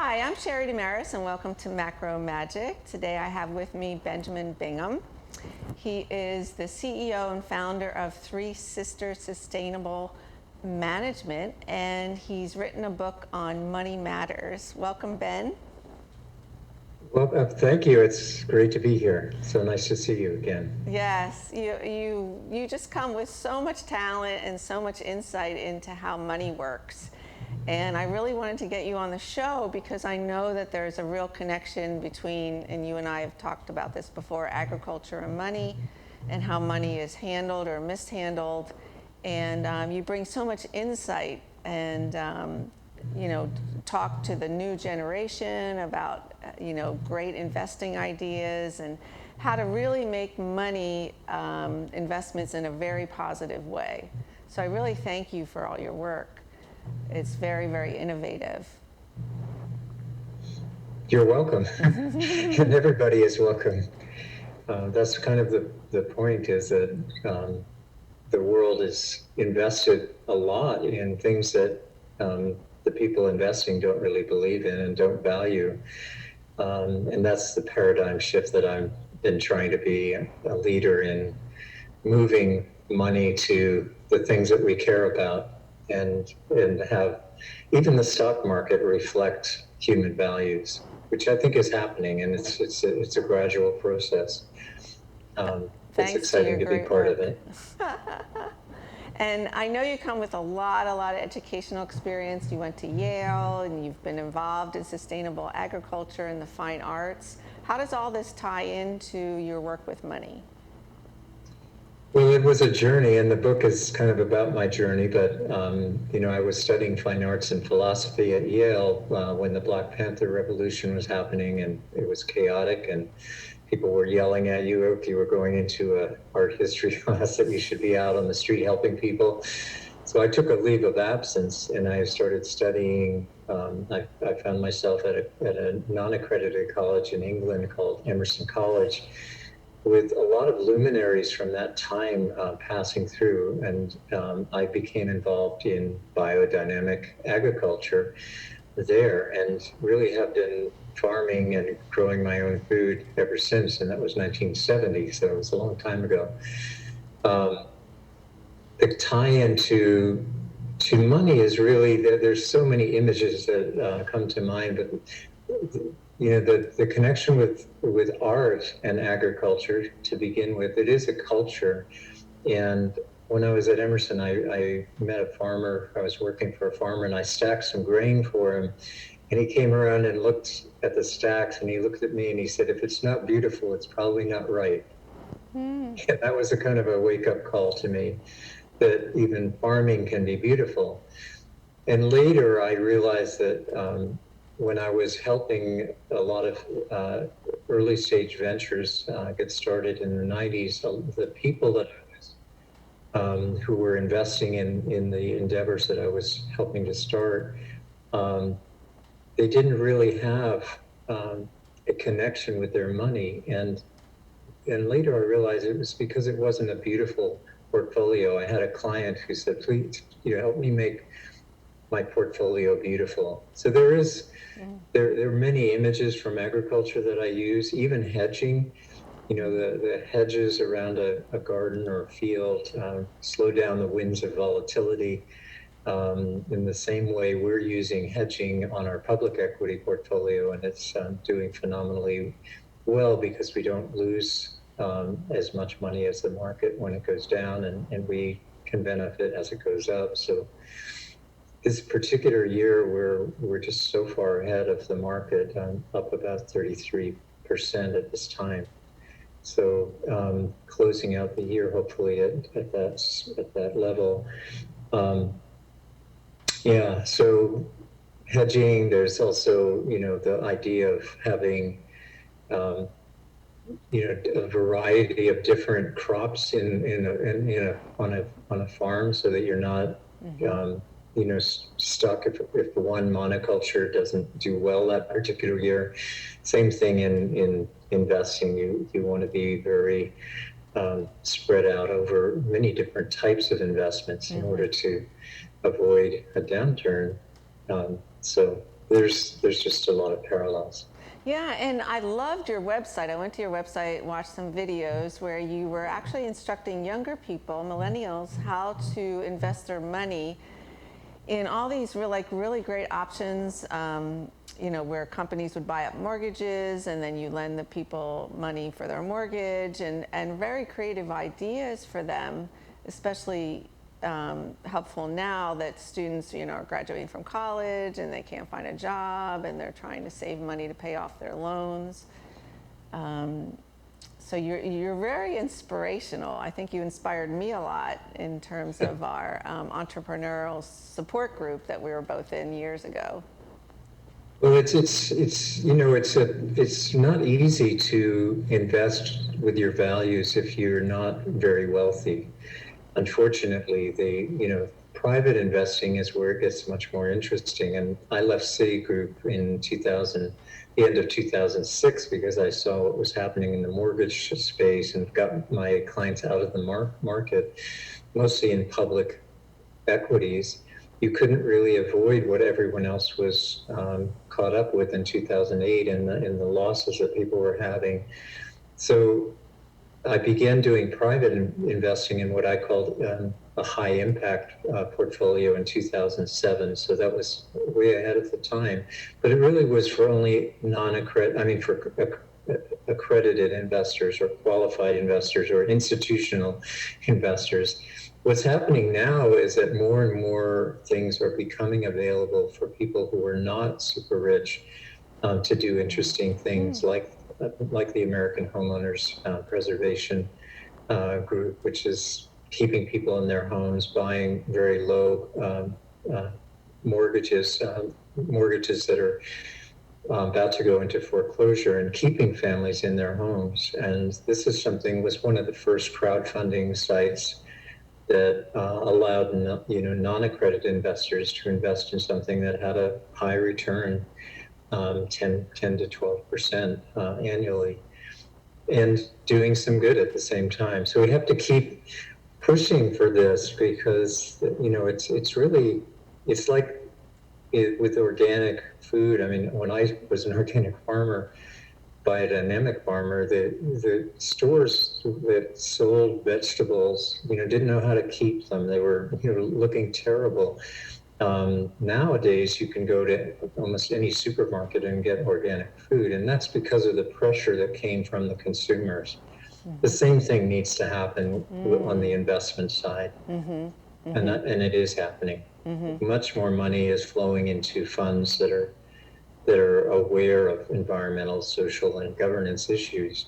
Hi, I'm Sherry Damaris, and welcome to Macro Magic. Today I have with me Benjamin Bingham. He is the CEO and founder of Three Sisters Sustainable Management, and he's written a book on money matters. Welcome, Ben. Well, thank you. It's great to be here. So nice to see you again. Yes, you just come with so much talent and so much insight into how money works. And I really wanted to get you on the show because I know that there's a real connection between, and you and I have talked about this before, agriculture and money, and how money is handled or mishandled. And you bring so much insight and talk to the new generation about great investing ideas and how to really make money investments in a very positive way. So I really thank you for all your work. It's very, very innovative. You're welcome. And everybody is welcome. That's kind of the point, is that the world is invested a lot in things that the people investing don't really believe in and don't value. And that's the paradigm shift that I've been trying to be a leader in, moving money to the things that we care about, and have even the stock market reflect human values, which I think is happening, and it's a gradual process. It's exciting to be part of it. And I know you come with a lot of educational experience. You went to Yale, and you've been involved in sustainable agriculture and the fine arts. How does all this tie into your work with money? Well, it was a journey, and the book is kind of about my journey. But I was studying fine arts and philosophy at Yale when the Black Panther Revolution was happening, and it was chaotic, and people were yelling at you if you were going into an art history class that you should be out on the street helping people. So I took a leave of absence, and I started studying. I found myself at a non-accredited college in England called Emerson College, with a lot of luminaries from that time passing through, and I became involved in biodynamic agriculture there, and really have been farming and growing my own food ever since. And that was 1970, so it was a long time ago. The tie-in to money is really, there's so many images that come to mind, but the connection with art and agriculture, to begin with, it is a culture. And when I was at Emerson, I met a farmer. I was working for a farmer, and I stacked some grain for him. And he came around and looked at the stacks, and he looked at me and he said, "If it's not beautiful, it's probably not right." And that was a kind of a wake-up call to me, that even farming can be beautiful. And later I realized that when I was helping a lot of early stage ventures get started in the 90s, the people that who were investing in the endeavors that I was helping to start, they didn't really have a connection with their money. And later I realized it was because it wasn't a beautiful portfolio. I had a client who said, "Please, help me make my portfolio beautiful." So there are many images from agriculture that I use, even hedging. The hedges around a garden or a field slow down the winds of volatility. In the same way, we're using hedging on our public equity portfolio, and it's doing phenomenally well because we don't lose as much money as the market when it goes down, and we can benefit as it goes up. So this particular year, we're just so far ahead of the market, up about 33% at this time. So closing out the year, hopefully at that level. So hedging. There's also the idea of having a variety of different crops on a farm, so that you're not stuck if the one monoculture doesn't do well that particular year. Same thing in investing. You want to be very spread out over many different types of investments in order to avoid a downturn. So there's just a lot of parallels. Yeah, and I loved your website. I went to your website, watched some videos where you were actually instructing younger people, millennials, how to invest their money in all these really great options. Where companies would buy up mortgages and then you lend the people money for their mortgage, and very creative ideas for them, especially helpful now that students, are graduating from college and they can't find a job and they're trying to save money to pay off their loans. So you're very inspirational. I think you inspired me a lot in terms of our entrepreneurial support group that we were both in years ago. Well, it's not easy to invest with your values if you're not very wealthy. Unfortunately, private investing is where it gets much more interesting. And I left Citigroup in the end of 2006, because I saw what was happening in the mortgage space and got my clients out of the market, mostly in public equities. You couldn't really avoid what everyone else was caught up with in 2008 and the losses that people were having. So I began doing private investing in what I called a high impact portfolio in 2007. So that was way ahead of the time. But it really was for only for accredited investors or qualified investors or institutional investors. What's happening now is that more and more things are becoming available for people who are not super rich to do interesting things like the American Homeowners Preservation Group, which is keeping people in their homes, buying very low mortgages that are about to go into foreclosure, and keeping families in their homes. And this was one of the first crowdfunding sites that allowed non-accredited investors to invest in something that had a high return, 10 to 12% annually, and doing some good at the same time. So we have to keep pushing for this, because it's like with organic food. I mean, when I was an organic farmer, biodynamic farmer, the stores that sold vegetables, didn't know how to keep them. They were, looking terrible. Nowadays, you can go to almost any supermarket and get organic food, and that's because of the pressure that came from the consumers. The same thing needs to happen on the investment side, and it is happening. Much more money is flowing into funds that are aware of environmental, social, and governance issues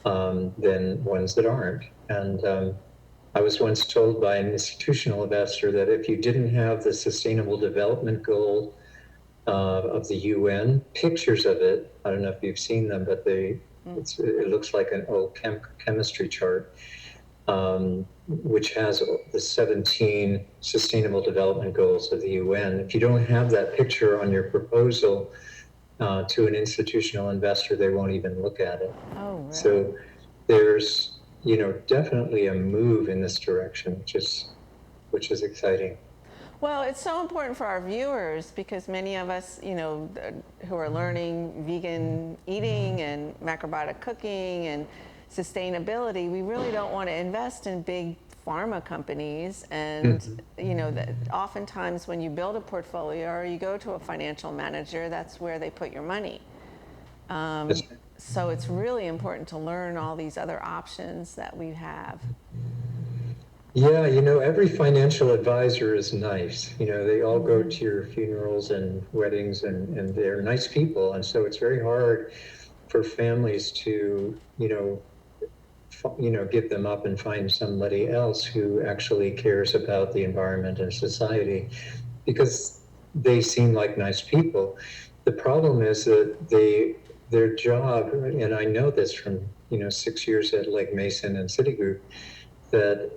than ones that aren't. And I was once told by an institutional investor that if you didn't have the Sustainable Development Goal of the UN, pictures of it, I don't know if you've seen them, but it looks like an old chemistry chart, which has the 17 Sustainable Development Goals of the UN. If you don't have that picture on your proposal to an institutional investor, they won't even look at it. Oh, really? So there's definitely a move in this direction, which is exciting. Well, it's so important for our viewers, because many of us, who are learning vegan eating and macrobiotic cooking and sustainability, we really don't want to invest in big pharma companies. And, that oftentimes when you build a portfolio or you go to a financial manager, that's where they put your money. So it's really important to learn all these other options that we have. Yeah, every financial advisor is nice. They all go to your funerals and weddings, and they're nice people. And so it's very hard for families to, give them up and find somebody else who actually cares about the environment and society, because they seem like nice people. The problem is that their job, and I know this from, 6 years at Lake Mason and Citigroup, that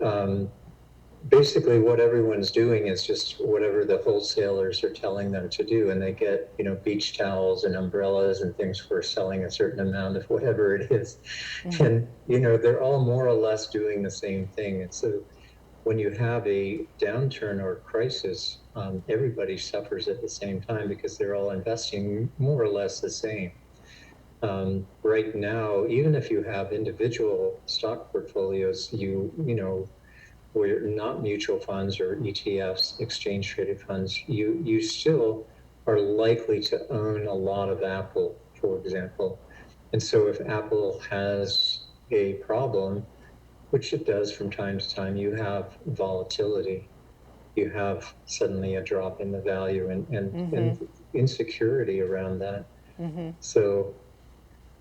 basically what everyone's doing is just whatever the wholesalers are telling them to do, and they get beach towels and umbrellas and things for selling a certain amount of whatever it is. And they're all more or less doing the same thing. And so when you have a downturn or crisis, everybody suffers at the same time because they're all investing more or less the same. Right now, even if you have individual stock portfolios, you know, where not mutual funds or ETFs, exchange traded funds, you still are likely to own a lot of Apple, for example. And so if Apple has a problem, which it does from time to time, you have volatility. You have suddenly a drop in the value and insecurity around that. So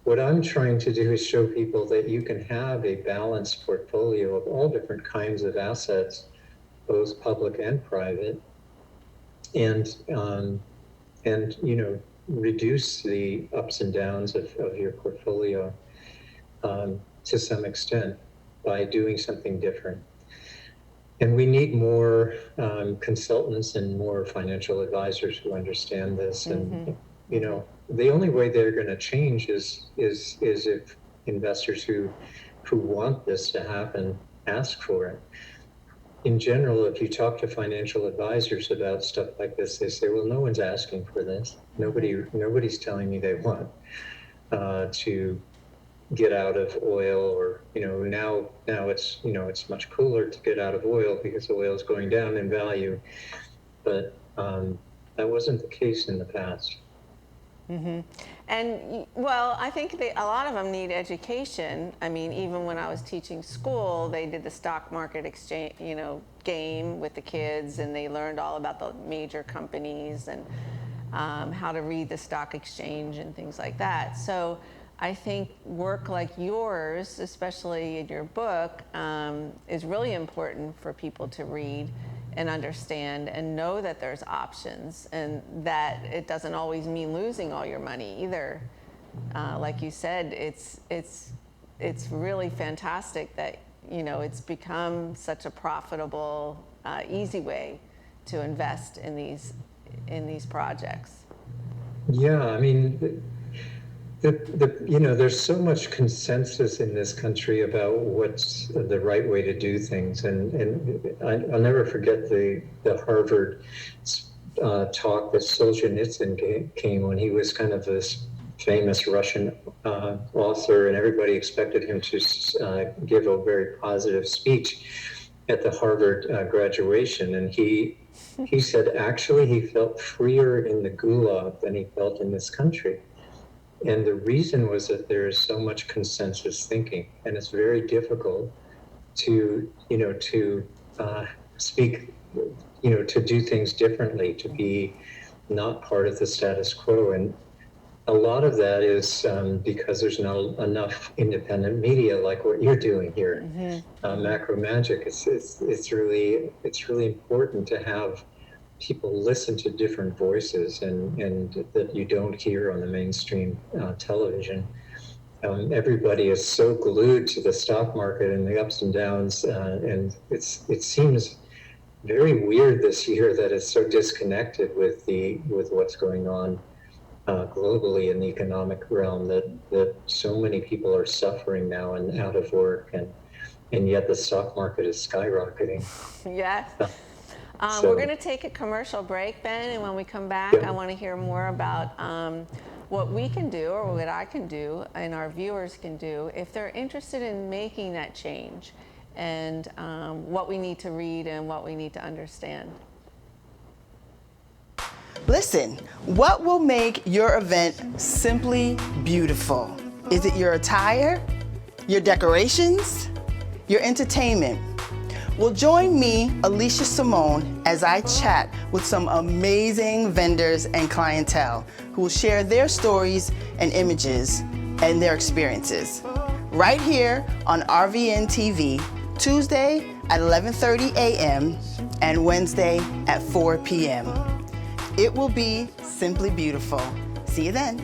what I'm trying to do is show people that you can have a balanced portfolio of all different kinds of assets, both public and private, and you know, reduce the ups and downs of your portfolio to some extent by doing something different. And we need more consultants and more financial advisors who understand this. And you know, the only way they're going to change is if investors who want this to happen ask for it. In general, if you talk to financial advisors about stuff like this, they say, "Well, no one's asking for this. Nobody's telling me they want to get out of oil, or you know, now it's, you know, it's much cooler to get out of oil because oil is going down in value, but that wasn't the case in the past." And well, I think a lot of them need education. I mean, even when I was teaching school, they did the stock market exchange, you know, game with the kids, and they learned all about the major companies and how to read the stock exchange and things like that. So I think work like yours, especially in your book, is really important for people to read and understand and know that there's options, and that it doesn't always mean losing all your money either. Like you said, it's really fantastic that, you know, it's become such a profitable, easy way to invest in these projects. Yeah, I mean, you know, there's so much consensus in this country about what's the right way to do things, and I'll never forget the Harvard talk that Solzhenitsyn came when he was kind of this famous Russian author, and everybody expected him to give a very positive speech at the Harvard graduation, and he said actually he felt freer in the Gulag than he felt in this country. And the reason was that there is so much consensus thinking, and it's very difficult to, you know, to speak, you know, to do things differently, to be not part of the status quo. And a lot of that is because there's not enough independent media like what you're doing here, Macro Magic. It's really important to have people listen to different voices and that you don't hear on the mainstream television. Everybody is so glued to the stock market and the ups and downs, and it seems very weird this year that it's so disconnected with what's going on globally in the economic realm, that so many people are suffering now and out of work, and yet the stock market is skyrocketing. Yes. So, we're going to take a commercial break, Ben, and when we come back, I want to hear more about what we can do, or what I can do, and our viewers can do if they're interested in making that change, and what we need to read and what we need to understand. Listen, what will make your event simply beautiful? Is it your attire, your decorations, your entertainment? Well, join me, Alicia Simone, as I chat with some amazing vendors and clientele who will share their stories and images and their experiences. Right here on RVN TV, Tuesday at 11:30 a.m. and Wednesday at 4 p.m. It will be simply beautiful. See you then.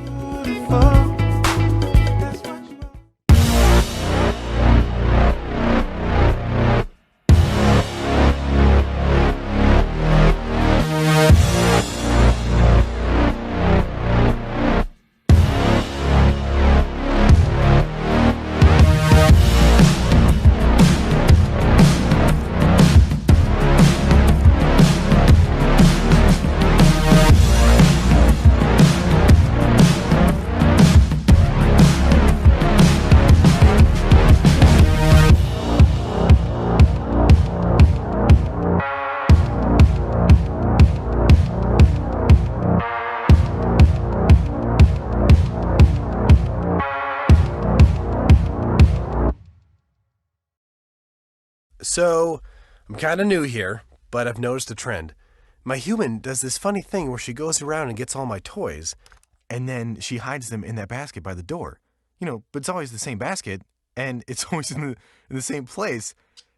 So, I'm kind of new here, but I've noticed a trend. My human does this funny thing where she goes around and gets all my toys, and then she hides them in that basket by the door. But it's always the same basket, and it's always in the same place.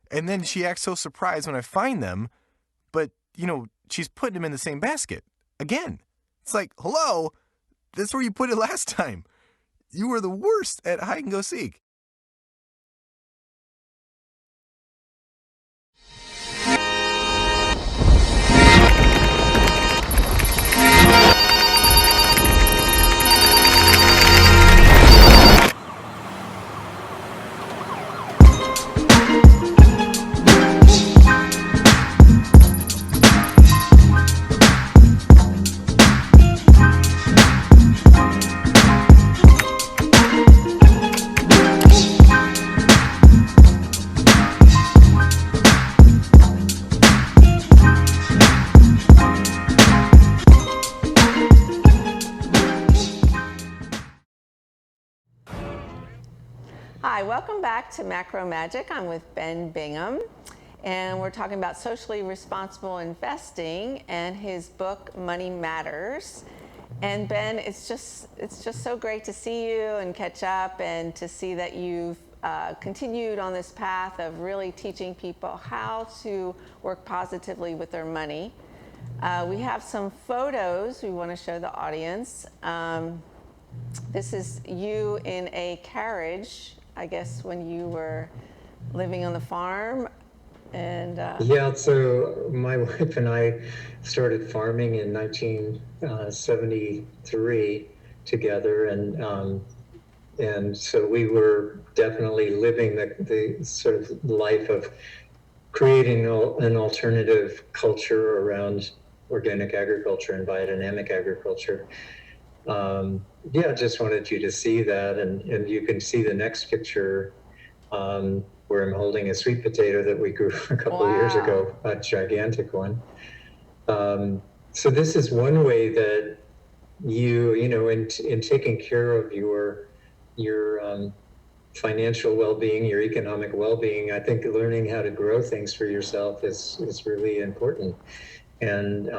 And then she acts so surprised when I find them, but, she's putting them in the same basket. Again. It's like, hello? That's where you put it last time. You were the worst at hide and go seek. Hi, welcome back to Macro Magic. I'm with Ben Bingham, and we're talking about socially responsible investing and his book, Money Matters. And Ben, it's just so great to see you and catch up and to see that you've continued on this path of really teaching people how to work positively with their money. We have some photos we want to show the audience. This is you in a carriage, I guess, when you were living on the farm. And Yeah, so my wife and I started farming in 1973 together, and so we were definitely living the sort of life of creating an alternative culture around organic agriculture and biodynamic agriculture. Yeah, just wanted you to see that, and you can see the next picture where I'm holding a sweet potato that we grew a couple of years ago, a gigantic one. So this is one way that in taking care of your financial well-being, your economic well-being, I think learning how to grow things for yourself is really important. And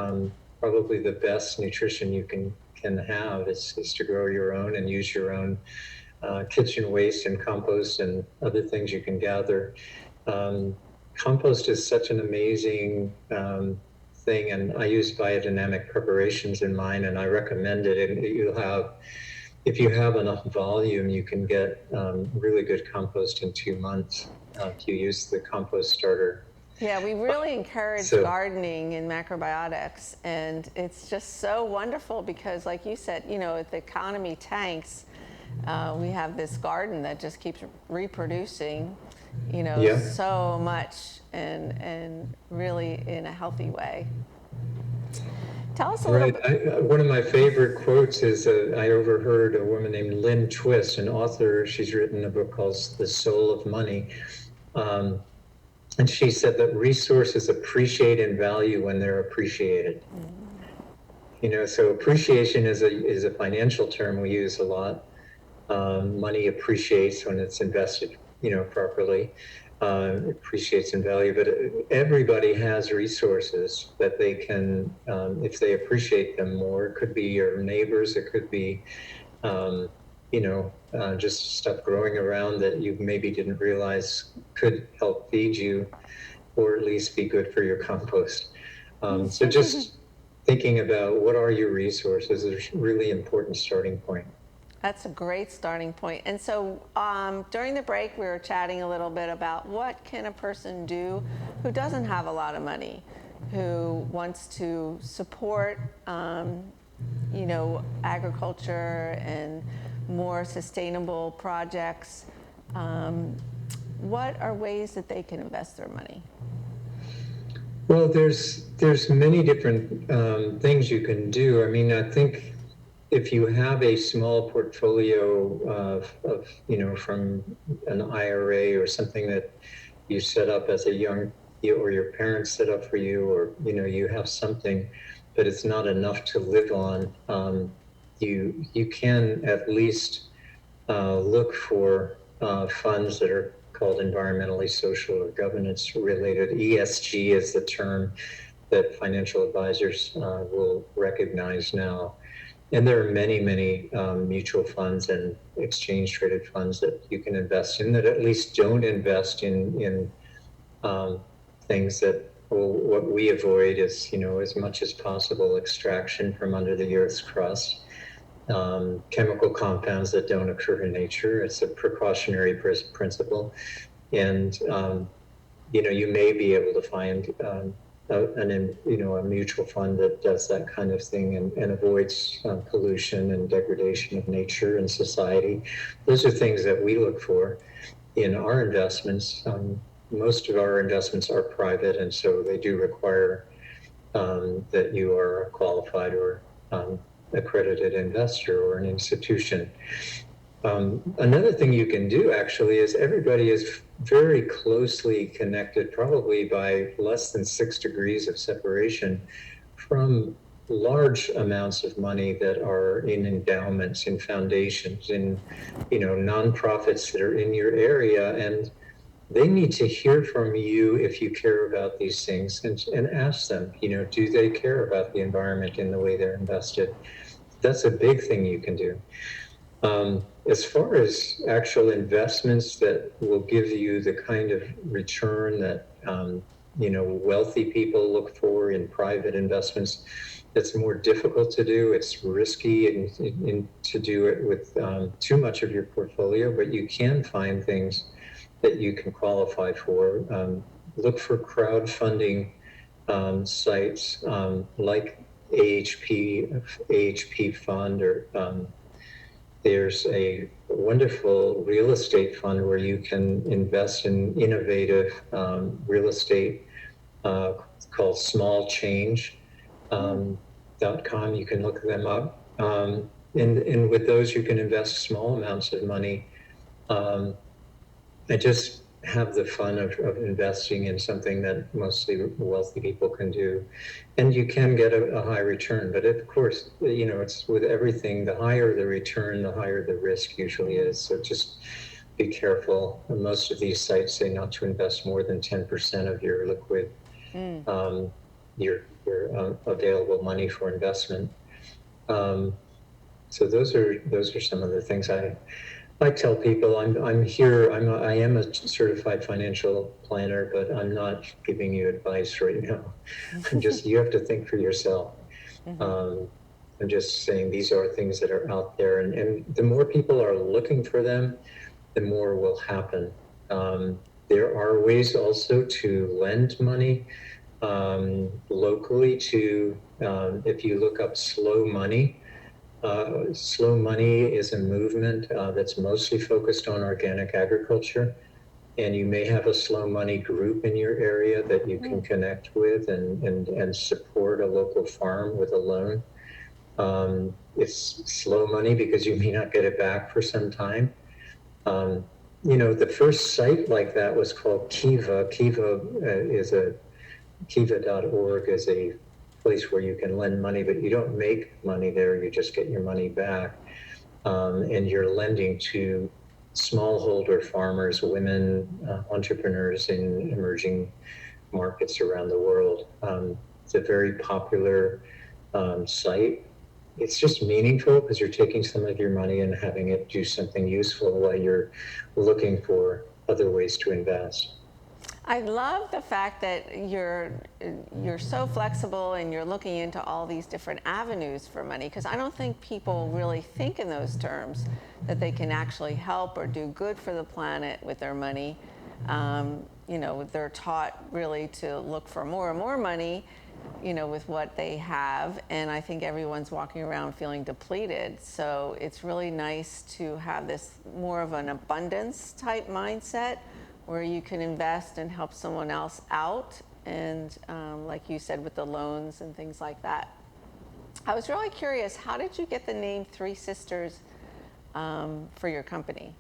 probably the best nutrition you can have is to grow your own and use your own kitchen waste and compost and other things you can gather. Compost is such an amazing thing, and I use biodynamic preparations in mine, and I recommend it. And if you have enough volume, you can get really good compost in 2 months if you use the compost starter. Yeah, we really encourage gardening in macrobiotics, and it's just so wonderful because, like you said, if the economy tanks, we have this garden that just keeps reproducing, so much and really in a healthy way. Tell us a little bit. One of my favorite quotes is I overheard a woman named Lynn Twist, an author. She's written a book called The Soul of Money. And she said that resources appreciate in value when they're appreciated. So appreciation is a financial term we use a lot. Money appreciates when it's invested, properly. Appreciates in value, but everybody has resources that they can, if they appreciate them more. It could be your neighbors, it could be, just stuff growing around that you maybe didn't realize could help feed you, or at least be good for your compost. So just thinking about what are your resources is a really important starting point. That's a great starting point. And so during the break, we were chatting a little bit about what can a person do who doesn't have a lot of money, who wants to support, agriculture and more sustainable projects. What are ways that they can invest their money? Well, there's many different things you can do. I mean, I think if you have a small portfolio of from an IRA or something that you set up as a young, or your parents set up for you, or you have something, but it's not enough to live on, you can at least look for funds that are called environmentally social or governance related. ESG is the term that financial advisors will recognize now. And there are many, many mutual funds and exchange traded funds that you can invest in that at least don't invest in things that, well, what we avoid is, as much as possible, extraction from under the Earth's crust, chemical compounds that don't occur in nature. It's a precautionary principle. And, you may be able to find a mutual fund that does that kind of thing and avoids pollution and degradation of nature and society. Those are things that we look for in our investments. Most of our investments are private, and so they do require that you are a qualified or accredited investor or an institution. Another thing you can do actually is everybody is very closely connected, probably by less than 6 degrees of separation from large amounts of money that are in endowments, in foundations, in nonprofits that are in your area, and they need to hear from you if you care about these things, and ask them, do they care about the environment in the way they're invested? That's a big thing you can do. As far as actual investments that will give you the kind of return that wealthy people look for in private investments, it's more difficult to do. It's risky and to do it with too much of your portfolio, but you can find things that you can qualify for. Look for crowdfunding sites like AHP Fund, or there's a wonderful real estate fund where you can invest in innovative real estate called smallchange.com. You can look them up. And with those, you can invest small amounts of money. I just have the fun of investing in something that mostly wealthy people can do. And you can get a high return. But of course, it's with everything, the higher the return, the higher the risk usually is. So just be careful. Most of these sites say not to invest more than 10% of your liquid, your available money for investment. So those are some of the things I tell people. I am a certified financial planner, but I'm not giving you advice right now. You have to think for yourself. I'm just saying these are things that are out there, and the more people are looking for them, the more will happen. There are ways also to lend money locally to, if you look up Slow Money. Slow Money is a movement that's mostly focused on organic agriculture, and you may have a Slow Money group in your area that you can connect with and support a local farm with a loan. It's slow money because you may not get it back for some time. The first site like that was called Kiva. Kiva.org is a place where you can lend money, but you don't make money there, you just get your money back. And you're lending to smallholder farmers, women, entrepreneurs in emerging markets around the world. It's a very popular site. It's just meaningful because you're taking some of your money and having it do something useful while you're looking for other ways to invest. I love the fact that you're so flexible and you're looking into all these different avenues for money, because I don't think people really think in those terms, that they can actually help or do good for the planet with their money. They're taught really to look for more and more money, with what they have, and I think everyone's walking around feeling depleted. So it's really nice to have this more of an abundance type mindset, where you can invest and help someone else out, and like you said, with the loans and things like that. I was really curious, how did you get the name Three Sisters for your company?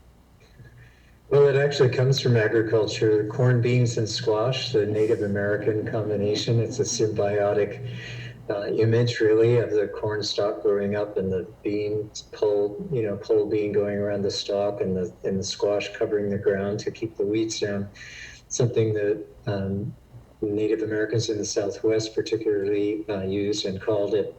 Well, it actually comes from agriculture, corn, beans, and squash, the Native American combination. It's a symbiotic image really of the corn stalk growing up and the pole bean going around the stalk and the squash covering the ground to keep the weeds down. Something that Native Americans in the Southwest particularly used and called it.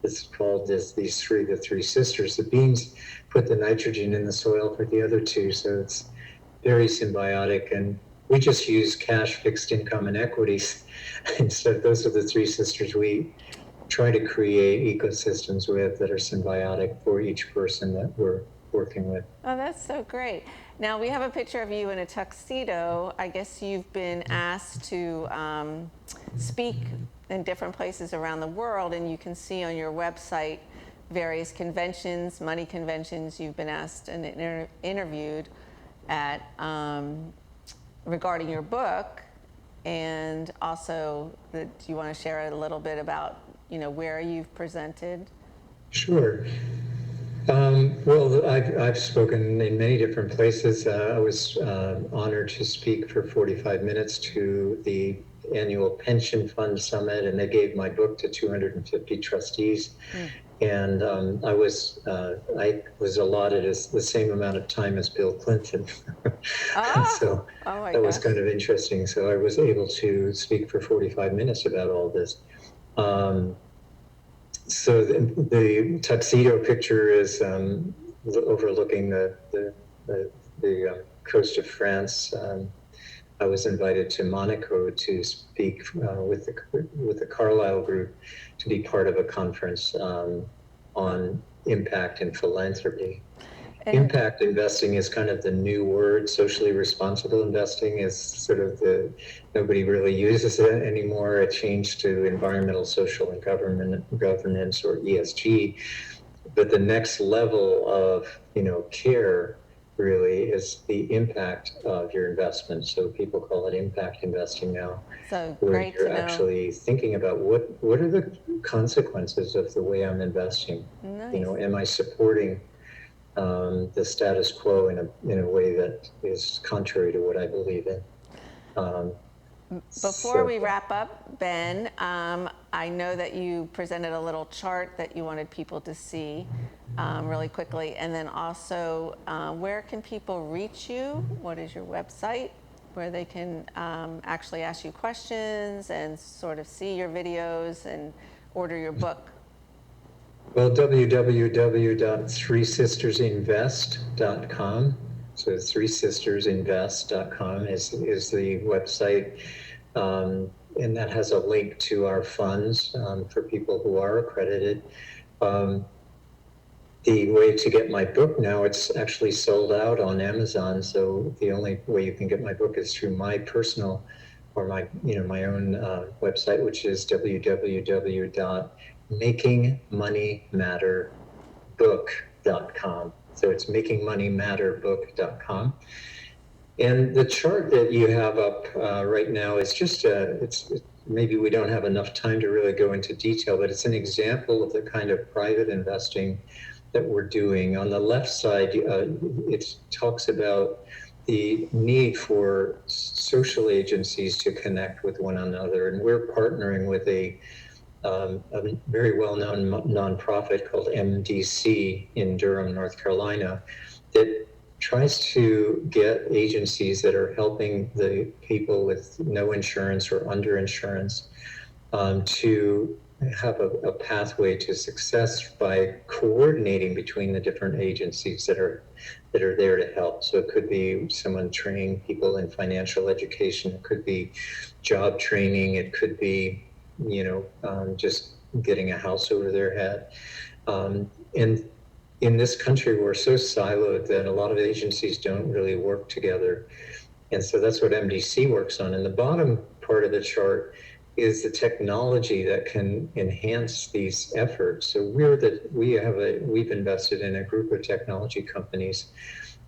It's called the three sisters. The beans put the nitrogen in the soil for the other two, so it's very symbiotic. And we just use cash, fixed income, and equities. And so those are the three sisters we try to create ecosystems with that are symbiotic for each person that we're working with. Oh, that's so great. Now we have a picture of you in a tuxedo. I guess you've been asked to speak in different places around the world, and you can see on your website various conventions, money conventions you've been asked and interviewed at regarding your book. And also, do you want to share a little bit about, where you've presented? Sure. Well, I've spoken in many different places. I was honored to speak for 45 minutes to the annual pension fund summit, and they gave my book to 250 trustees. And I was allotted the same amount of time as Bill Clinton. So that was kind of interesting. So I was able to speak for 45 minutes about all this. So the tuxedo picture is overlooking the coast of France. I was invited to Monaco to speak with the Carlyle Group to be part of a conference on impact and philanthropy. Impact investing is kind of the new word. Socially responsible investing is sort of nobody really uses it anymore. It changed to environmental, social, and governance, or ESG. But the next level of care really is the impact of your investment. So people call it impact investing now. So where great you're to know. Actually thinking about what are the consequences of the way I'm investing. Nice. Am I supporting the status quo in a way that is contrary to what I believe in. Before we wrap up, Ben, I know that you presented a little chart that you wanted people to see really quickly. And then also, where can people reach you? What is your website where they can actually ask you questions and sort of see your videos and order your book? Well, www.threesistersinvest.com. So threesistersinvest.com is the website. And that has a link to our funds for people who are accredited. The way to get my book now, it's actually sold out on Amazon. So the only way you can get my book is through my personal or my own website, which is www.makingmoneymatterbook.com. So it's makingmoneymatterbook.com. And the chart that you have up right now is just maybe we don't have enough time to really go into detail, but it's an example of the kind of private investing that we're doing. On the left side, it talks about the need for social agencies to connect with one another. And we're partnering with a very well-known nonprofit called MDC in Durham, North Carolina, that tries to get agencies that are helping the people with no insurance or underinsurance to have a pathway to success by coordinating between the different agencies that are there to help. So it could be someone training people in financial education, it could be job training, it could be just getting a house over their head. And in this country, we're so siloed that a lot of agencies don't really work together. And so that's what MDC works on. And the bottom part of the chart is the technology that can enhance these efforts. So we've invested in a group of technology companies,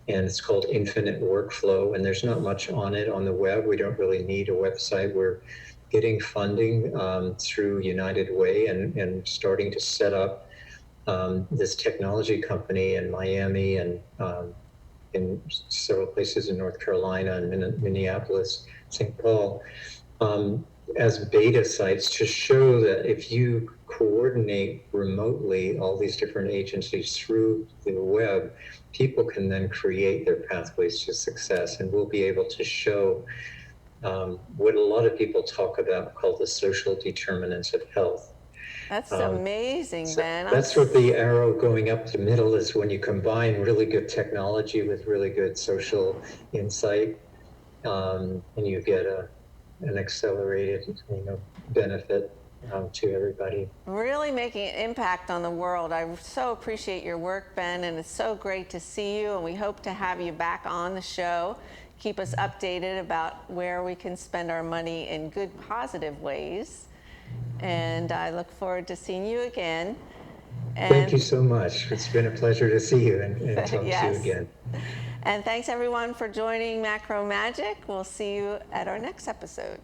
and it's called Infinite Workflow. And there's not much on it on the web. We don't really need a website. We're getting funding through United Way and starting to set up this technology company in Miami and in several places in North Carolina and Minneapolis, St. Paul. as beta sites to show that if you coordinate remotely all these different agencies through the web, people can then create their pathways to success, and we'll be able to show what a lot of people talk about called the social determinants of health. That's Um, amazing, so Ben. that's what the arrow going up the middle is, when you combine really good technology with really good social insight, and you get an accelerated, benefit to everybody. Really making an impact on the world. I so appreciate your work, Ben, and it's so great to see you, and we hope to have you back on the show. Keep us updated about where we can spend our money in good, positive ways. And I look forward to seeing you again. Thank you so much. It's been a pleasure to see you and talk to you Yes. again. And thanks everyone for joining Macro Magic. We'll see you at our next episode.